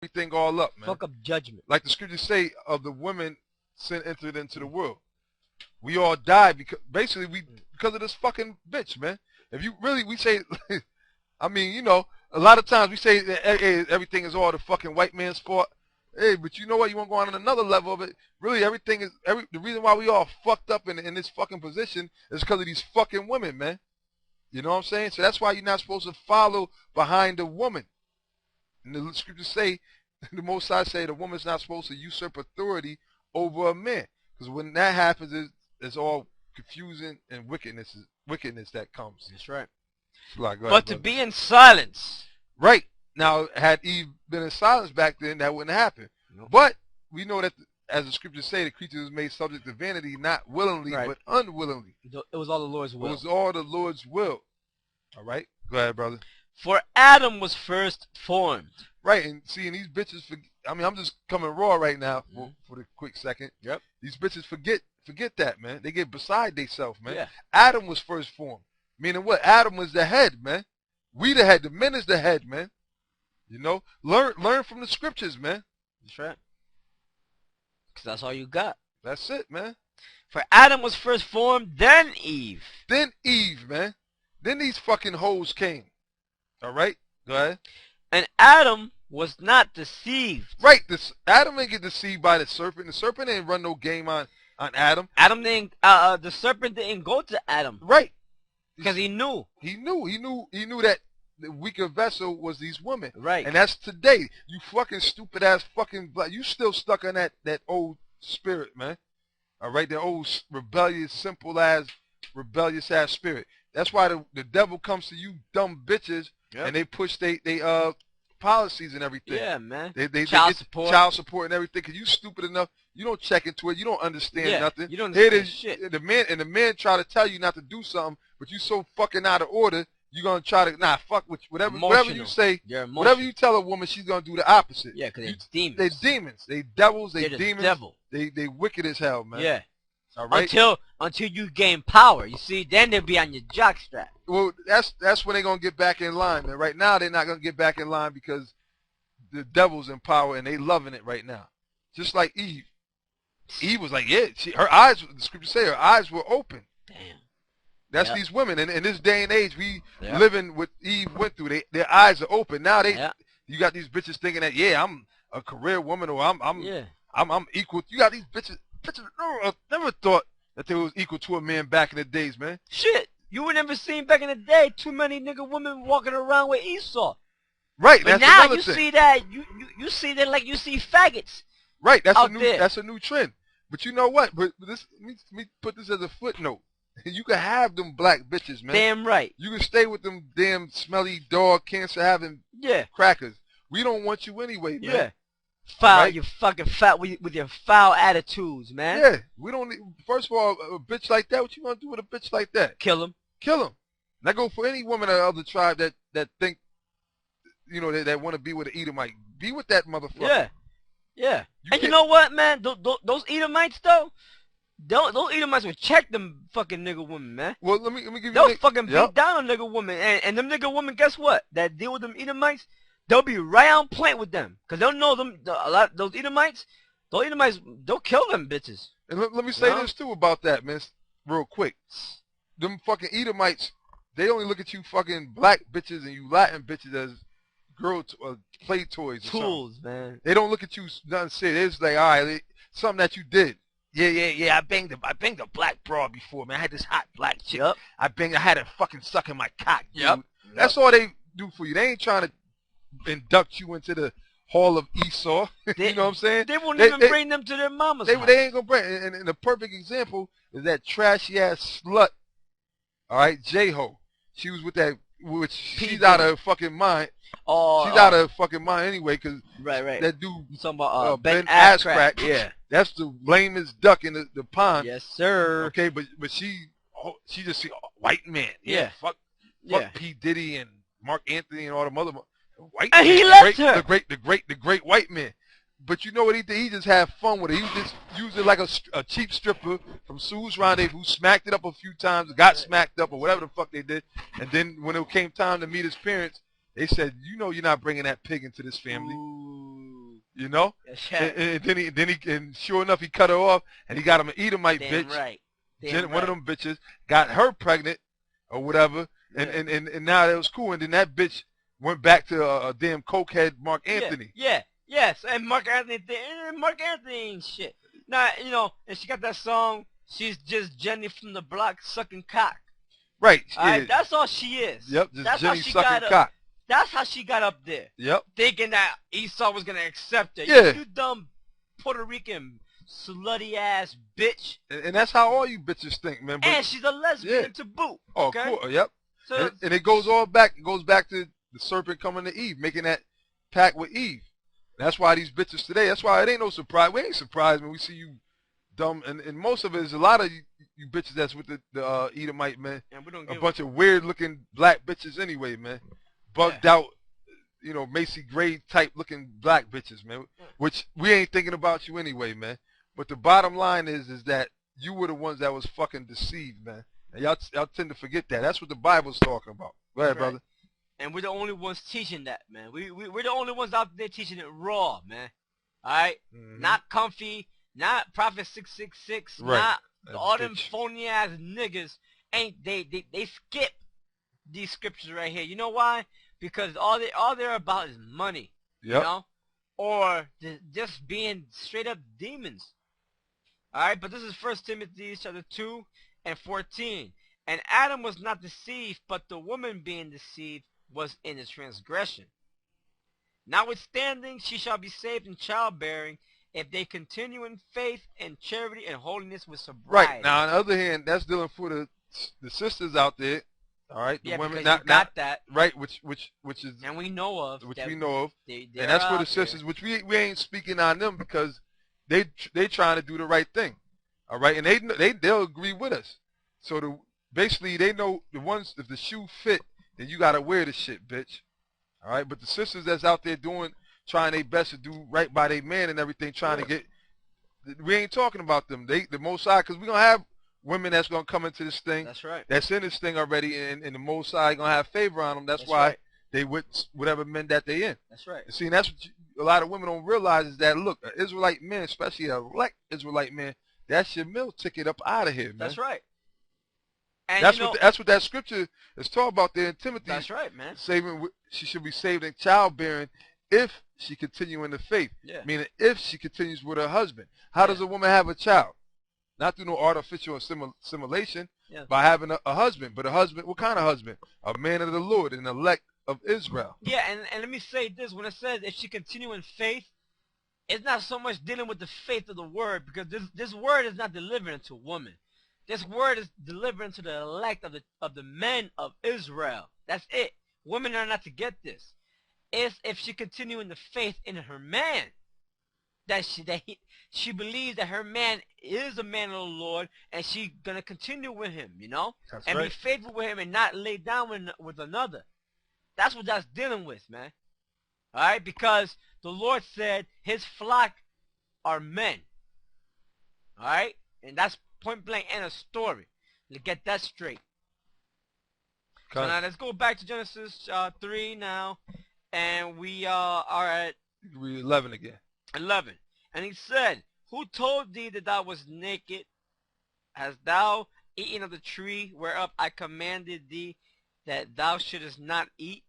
everything all up, man. Fuck up judgment. Like the scriptures say, of the women sin entered into the world. We all die because of this fucking bitch, man. If you really, we say, I mean, you know, a lot of times we say that everything is all the fucking white man's fault. Hey, but you know what? You want to go on another level of it. Really, everything is the reason why we all fucked up in this fucking position is because of these fucking women, man. You know what I'm saying? So that's why you're not supposed to follow behind a woman. And the scriptures say, the Most High say, the woman's not supposed to usurp authority over a man, because when that happens, it's all confusing and wickedness that comes. That's right. Like, but to be in silence. Right. Now, had Eve been in silence back then, that wouldn't happen. Nope. But we know that, as the scriptures say, the creature was made subject to vanity, not willingly, but unwillingly. It was all the Lord's will. It was all the Lord's will. All right? Go ahead, brother. For Adam was first formed. Right, and seeing these bitches, I mean, I'm just coming raw right now for the quick second. Yep. These bitches forget that, man. They get beside themselves, man. Yeah. Adam was first formed. Meaning what? Adam was the head, man. We the head. The men is the head, man. You know? Learn from the scriptures, man. That's right. Because that's all you got. That's it, man. For Adam was first formed, then Eve. Then Eve, man. Then these fucking hoes came. All right? Go ahead. And Adam was not deceived. Right. Adam didn't get deceived by the serpent. The serpent didn't run no game on Adam. Adam didn't. The serpent didn't go to Adam. Right. Because he knew. He knew that the weaker vessel was these women. Right. And that's today. You fucking stupid ass fucking black. You still stuck on that old spirit, man. All right, that old rebellious, simple ass, rebellious ass spirit. That's why the devil comes to you dumb bitches, and they push they policies and everything. Yeah, man. They child support and everything. Cause you stupid enough, you don't check into it. You don't understand nothing. You don't understand shit. The men try to tell you not to do something, but you so fucking out of order. You're gonna try to fuck with whatever you say. Whatever you tell a woman, she's gonna do the opposite. Yeah, cause they're demons. They demons. They devils. They They're demons. Devil. They wicked as hell, man. Yeah. All right. Until you gain power, you see, then they'll be on your jockstrap. Well, that's when they're gonna get back in line, man. Right now, they're not gonna get back in line because the devil's in power and they loving it right now. Just like Eve. Eve was like, yeah, her eyes. The scriptures say her eyes were open. Damn. That's these women, and in this day and age, we living what Eve went through. Their eyes are open now. You got these bitches thinking that I'm a career woman or I'm equal. You got these bitches. I never thought that they was equal to a man back in the days, man. Shit, you would never seen back in the day too many nigga women walking around with Esau. Right, but that's now another you thing. see that you see that like you see faggots. Right, that's that's a new trend. But you know what? But this, let me put this as a footnote. You can have them black bitches, man. Damn right. You can stay with them damn smelly dog cancer having crackers. We don't want you anyway, man. Yeah. Foul, you fucking fat with your foul attitudes, man. Yeah, we don't need, first of all, a bitch like that, what you gonna do with a bitch like that? Kill him. Kill him. That go for any woman of the other tribe that think, you know, that want to be with an Edomite. Be with that motherfucker. Yeah. Yeah. You know what, man? Those Edomites, though, those Edomites will check them fucking nigga women, man. Well, let me give you they'll fucking beat down on nigga women. And them nigga women, guess what? That deal with them Edomites, they'll be right on point with them. Because they'll know them, those Edomites, they'll kill them bitches. And let me say this, too, about that, man, real quick. Them fucking Edomites, they only look at you fucking black bitches and you Latin bitches as play toys or tools, something. Man. They don't look at you nothing serious. It's like, all right, something that you did. Yeah. I banged a black broad before, man. I had this hot black chick. Yep. I had her fucking sucking my cock, dude. Yep. That's all they do for you. They ain't trying to induct you into the Hall of Esau. You know what I'm saying? They won't even bring them to their mama's house. They ain't gonna bring. And the perfect example is that trashy ass slut. All right, J-Ho. She was with that. She's out of her fucking mind. She's out of her fucking mind anyway, cause that dude you talking about Ben Askcrack. Yeah, that's the lamest duck in the pond. Yes, sir. Okay, but she just see white man. Yeah, fuck P Diddy and Mark Anthony and all the mother white. And man, he left her. The great white man. But you know what he did? He just had fun with it. He just used it like a cheap stripper from Sue's Rendezvous, smacked it up a few times, got smacked up or whatever the fuck they did. And then when it came time to meet his parents, they said, you know you're not bringing that pig into this family. Ooh. You know? That's And, right. and and sure enough, he cut her off, and he got him an Edomite Damn bitch. right. Damn One of right. them bitches got her pregnant or whatever, and, Yeah. and now it was cool. And then that bitch went back to a damn cokehead Mark Yeah. Anthony. Yeah. Yes. And Mark Anthony ain't shit. Now, and she got that song, She's Just Jenny from the Block Sucking Cock. Right. Alright, Yeah. that's all she is. Yep. Just That's how Jenny she sucking got up. cock. That's how she got up there. Yep. Thinking that Esau was gonna accept her. Yeah. You dumb Puerto Rican slutty ass bitch. And that's how all you bitches think, man. But, And she's a lesbian yeah. to boot. Oh, Okay? cool. Yep. So, And it goes all back. It goes back to the serpent coming to Eve, making that pact with Eve. That's why these bitches today. That's why it ain't no surprise. We ain't surprised when we see you dumb. And most of it is a lot of you bitches that's with the Edomite, man. and we don't A give bunch of weird looking black bitches anyway, man. Bugged out, Macy Gray type looking black bitches, man. Which we ain't thinking about you anyway, man. But the bottom line is that you were the ones that was fucking deceived, man. And y'all tend to forget that. That's what the Bible's talking about. Go ahead, brother. And we're the only ones teaching that, man. We're the only ones out there teaching it raw, man. Alright? Mm-hmm. Not Comfy, not Prophet 666, Right. not That all bitch. them phony ass niggas. They skip these scriptures right here. You know why? Because all they're about is money. Yep. You know? Or just being straight up demons. Alright, but this is 1 Timothy chapter 2 and 14. And Adam was not deceived, but the woman being deceived was in his transgression. Notwithstanding, she shall be saved in childbearing if they continue in faith and charity and holiness with sobriety. Right. Now, on the other hand, that's dealing for the sisters out there. All right. The women, because you got that. Right. Which is, and we know of. Which we know of. And that's for the sisters, which we ain't speaking on them because they trying to do the right thing. All right. And they'll agree with us. So basically they know the ones, if the shoe fit, then you got to wear the shit, bitch. All right. But the sisters that's out there trying their best to do right by their man and everything, trying to get, we ain't talking about them. The Most High, because we're going to have women that's going to come into this thing. That's right. That's in this thing already, and the Most High going to have favor on them. That's why right. they with whatever men that they in. That's right. And see, and that's what a lot of women don't realize is that, look, an Israelite man, especially an elect Israelite man, that's your meal ticket up out of here, man. That's right. And that's what that scripture is talking about there in Timothy. That's right, man. She should be saved in childbearing if she continue in the faith. Yeah. Meaning if she continues with her husband. How does a woman have a child? Not through no artificial assimilation, by having a husband. But a husband, what kind of husband? A man of the Lord, an elect of Israel. Yeah, and let me say this. When it says if she continue in faith, it's not so much dealing with the faith of the word, because this word is not delivered unto woman. This word is delivered unto the elect of the men of Israel. That's it. Women are not to get this. It's if she continue in the faith in her man, that she believes that her man is a man of the Lord, and she gonna continue with him, That's and right. be faithful with him and not lay down with another. That's what that's dealing with, man. All right, because the Lord said his flock are men. All right, and that's point blank end of story. Let's get that straight. So now let's go back to Genesis 3 now, and we are at Read 11 again. 11. And he said, who told thee that thou wast naked? Hast thou eaten of the tree whereof I commanded thee that thou shouldest not eat?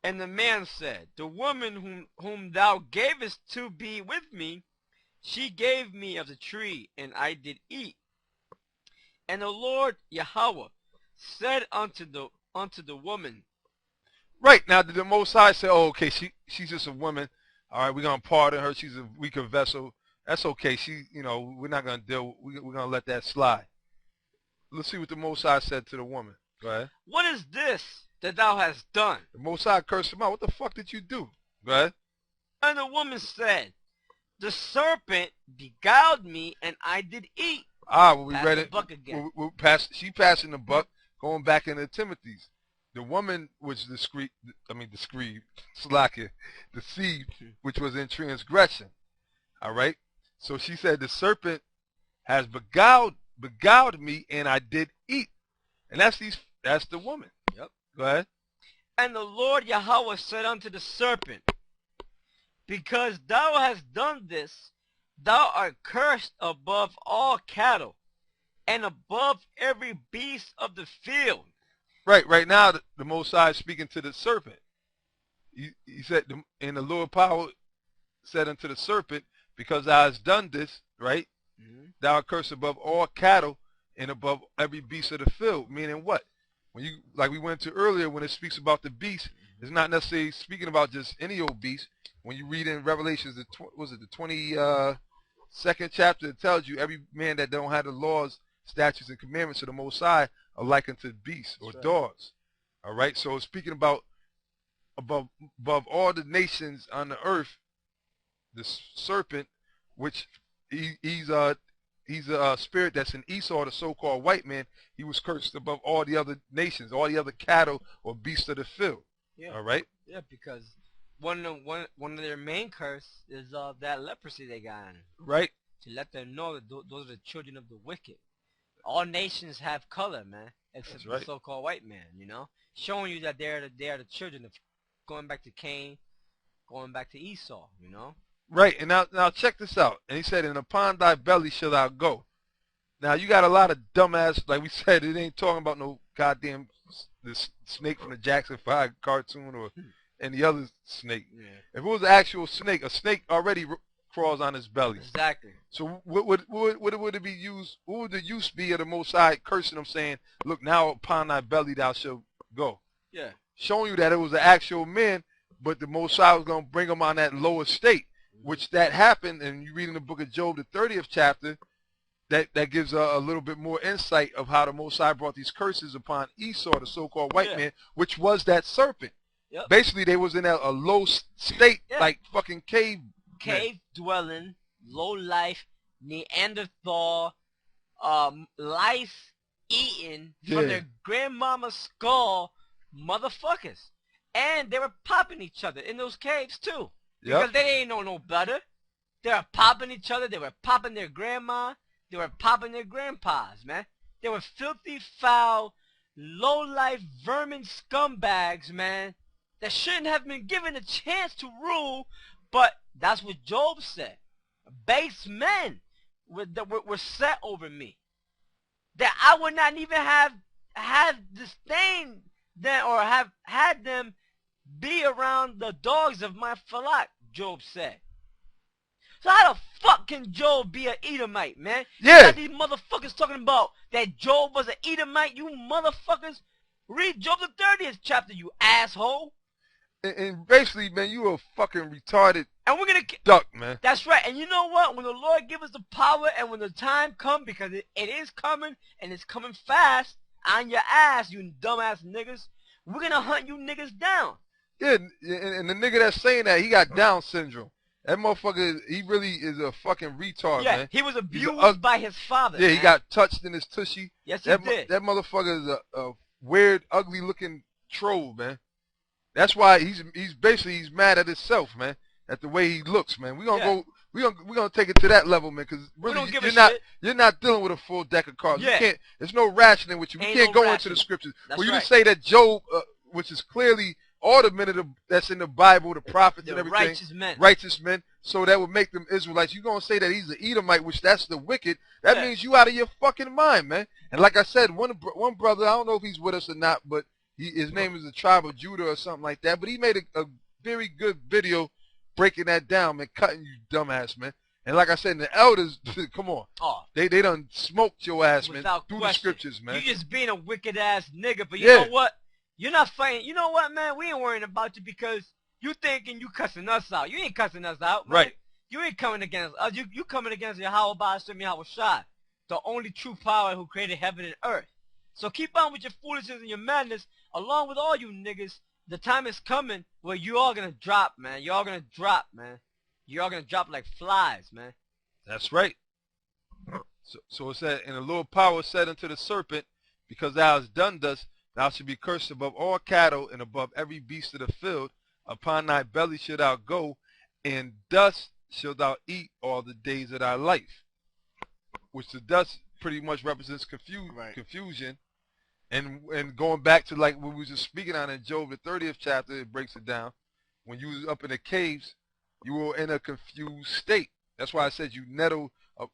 And the man said, the woman whom thou gavest to be with me, she gave me of the tree, and I did eat. And the Lord Yahweh said unto the woman. Right, now did the Most High say, oh, okay, she's just a woman. All right, we're going to pardon her. She's a weaker vessel. That's okay. We're not going to deal. We're going to let that slide. Let's see what the Most High said to the woman. Go ahead. What is this that thou hast done? The Most High cursed him out. What the fuck did you do? Go ahead. And the woman said, the serpent beguiled me, and I did eat. Well, we Pass read the it. buck again. She passing the buck, going back into Timothy's. The woman was deceived, which was in transgression. All right? So she said, the serpent has beguiled me, and I did eat. And that's the woman. Yep. Go ahead. And the Lord Yahweh said unto the serpent, Because thou hast done this, thou art cursed above all cattle, and above every beast of the field. Right now, the Most High is speaking to the serpent. He said, and the Lord power said unto the serpent, because thou hast done this, right? Mm-hmm. Thou art cursed above all cattle and above every beast of the field. Meaning what? When you, like we went to earlier, when it speaks about the beast, it's not necessarily speaking about just any old beast. When you read in Revelations, the 22nd chapter, it tells you every man that don't have the laws, statutes, and commandments of the Most High are likened to beasts or dogs. All right, so it's speaking about above all the nations on the earth, the serpent, which he's a spirit that's in Esau, the so-called white man. He was cursed above all the other nations, all the other cattle or beasts of the field. Yeah. All right. Yeah, because one of their main curse is that leprosy they got on. Right. To let them know that those are the children of the wicked. All nations have color, man, except the so-called white man. You know, showing you that they are the children of, going back to Cain, going back to Esau. You know. Right, and now check this out. And he said, and upon thy belly shall thou go. Now you got a lot of dumbass, like we said, it ain't talking about no goddamn this snake from the Jackson 5 cartoon or any other snake. Yeah. If it was an actual snake, a snake already crawls on his belly. Exactly. So what would it be used? What would the use be of the Most High cursing him, saying, look, now upon thy belly thou shalt go? Yeah. Showing you that it was an actual man, but the Most High was going to bring him on that lower state. Which that happened, and you read in the book of Job, the 30th chapter, that gives a little bit more insight of how the Most High brought these curses upon Esau, the so-called white man, which was that serpent. Yep. Basically, they was in a low state, like fucking cave dwelling, low life, Neanderthal, lice eating from their grandmama's skull, motherfuckers, and they were popping each other in those caves too. Because they ain't know no better. They were popping each other. They were popping their grandma. They were popping their grandpas, man. They were filthy, foul, low-life vermin scumbags, man, that shouldn't have been given a chance to rule, but that's what Job said. Base men were set over me. That I would not even have disdained them or have had them be around the dogs of my flock, Job said. So how the fuck can Job be an Edomite, man? Yeah. You got these motherfuckers talking about that Job was an Edomite, you motherfuckers. Read Job the 30th chapter, you asshole. And basically, man, you a fucking retarded and we're gonna duck, man. That's right. And you know what? When the Lord give us the power and when the time comes, because it is coming, and it's coming fast, on your ass, you dumbass niggas, we're gonna hunt you niggas down. Yeah, and the nigga that's saying that, he got Down syndrome. That motherfucker, he really is a fucking retard, man. Yeah, he was abused by his father. Yeah, man. He got touched in his tushy. Yes, he did. That motherfucker is a weird, ugly-looking troll, man. That's why he's mad at himself, man, at the way he looks, man. We're gonna take it to that level, man, because really you're not dealing with a full deck of cards. Yeah. You can't. There's no rationing with you. We can't go into the scriptures. For you to say that Job, which is clearly all the men that's in the Bible, the prophets and everything, righteous men, so that would make them Israelites. You're going to say that he's an Edomite, which that's the wicked. That means you out of your fucking mind, man. And like I said, one brother, I don't know if he's with us or not, but his name is the Tribe of Judah or something like that, but he made a very good video breaking that down, man, cutting you dumbass, man. And like I said, the elders, come on. Oh. They done smoked your ass, man, through the scriptures, man. You just being a wicked-ass nigga, but you know what? You're not fighting. You know what, man? We ain't worrying about you because you thinking you cussing us out. You ain't cussing us out, man. Right. You ain't coming against us. You coming against Yahweh Ba'ashem Yahweh Shai, the only true power who created heaven and earth. So keep on with your foolishness and your madness, along with all you niggas. The time is coming where you all gonna drop, man. You all gonna drop, man. You all gonna drop like flies, man. That's right. So it said, and the Lord power said unto the serpent, because thou hast done thus, thou shalt be cursed above all cattle and above every beast of the field. Upon thy belly shalt thou go, and dust shalt thou eat all the days of thy life. Which the dust pretty much represents confusion. And going back to like what we were just speaking on in Job, the 30th chapter, it breaks it down. When you was up in the caves, You were in a confused state. That's why I said you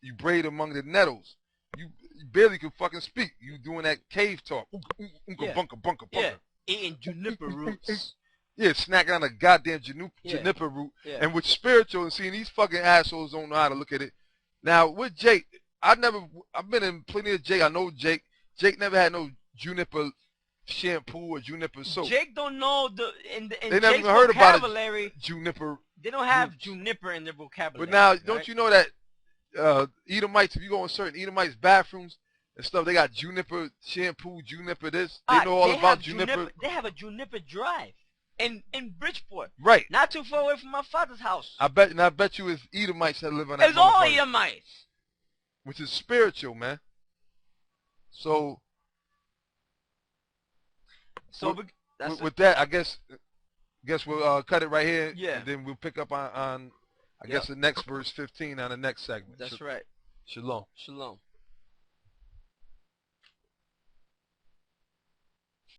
you braid among the nettles. You barely could fucking speak. You doing that cave talk. Yeah. Bunka, bunka, bunka. Yeah, eating juniper roots. Yeah, snacking on a goddamn Yeah. juniper root. Yeah. And with spiritual and seeing these fucking assholes don't know how to look at it. Now, with Jake, I've been in plenty of Jake. I know Jake. Jake never had no juniper shampoo or juniper soap. Jake don't know in They never Jake's even heard about vocabulary. it. Juniper. They don't have roots. juniper in their vocabulary. But now, right? don't you know that Edomites, if you go in certain Edomites bathrooms and stuff, they got juniper shampoo, juniper this. They know all about juniper. They have a juniper drive in Bridgeport. Right. Not too far away from my father's house. I bet you it's Edomites that live on that. It's all motherfucker, Edomites. which is spiritual, man. So with that, I guess we'll cut it right here. Yeah. And then we'll pick up on I guess the next verse 15 on the next segment. That's right. Shalom. Shalom.